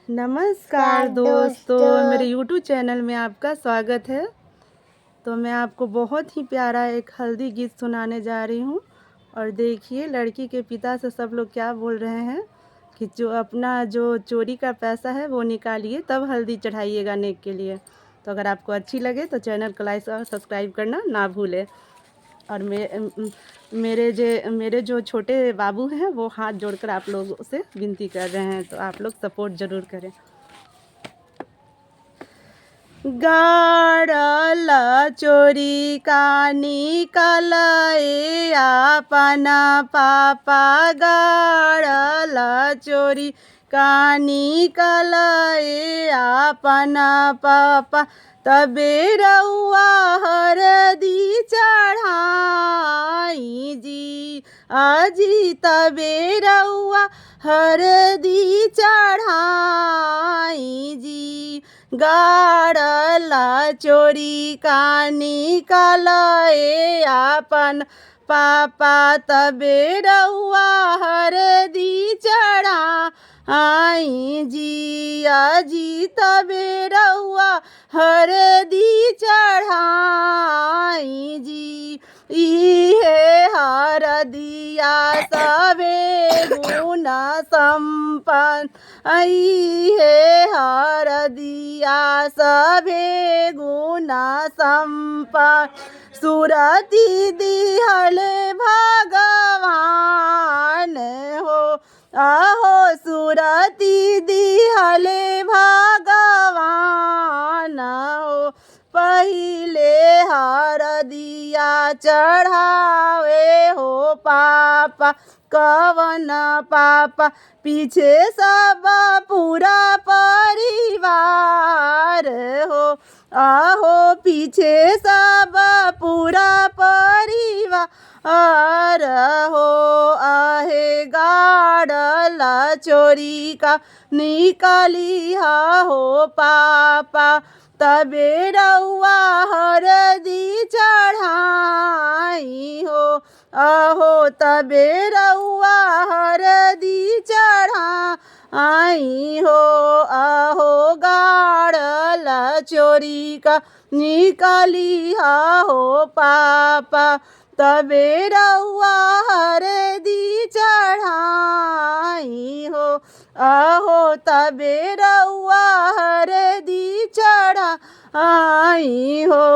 नमस्कार दोस्तों, मेरे यूट्यूब चैनल में आपका स्वागत है। तो मैं आपको बहुत ही प्यारा एक हल्दी गीत सुनाने जा रही हूँ। और देखिए लड़की के पिता से सब लोग क्या बोल रहे हैं कि जो चोरी का पैसा है वो निकालिए, तब हल्दी चढ़ाइएगा नेक के लिए। तो अगर आपको अच्छी लगे तो चैनल को लाइक और सब्सक्राइब करना ना भूलें। और मेरे जो छोटे बाबू हैं वो हाथ जोड़कर आप लोगों से विनती कर रहे हैं, तो आप लोग सपोर्ट ज़रूर करें। गाड़ल चोरी का निकल अपना पापा, गाड़ल चोरी का निकल अपना पापा, तबे रउआ हरदी चढ़ाई जी, अजी तबे रउआ हरदी चढ़ाई जी। गाड़ल चोरी का निकल अपन पापा, तबे रउआ हरदी चढ़ाई जी, अजी तबे रउआ हरदी चढ़ाई जी। इहे हरदिया सबे गुण संपन्न, इहे हरदिया सबे गुण संपन्न, सुरति दिहल भगवान हो, आहो सुरति दिहल भगवान हो। पहिले हरदिया चढ़ावे हो पापा, कवन पापा, पीछे सब पूरा परिवार हो, आहो पीछे सब पूरा परिवार हो। आहे गाड़ल चोरी का निकली हो पापा, तबे रउआ हरदी चढ़ाई हो, आहो तबे रउआ हरदी चढ़ाई हो। आहो गाड़ल चोरी का निकली हो पापा, तबे रउआ हरदी चढ़ाई हो, आहो तबे रउआ हरदी चढ़ाई हो।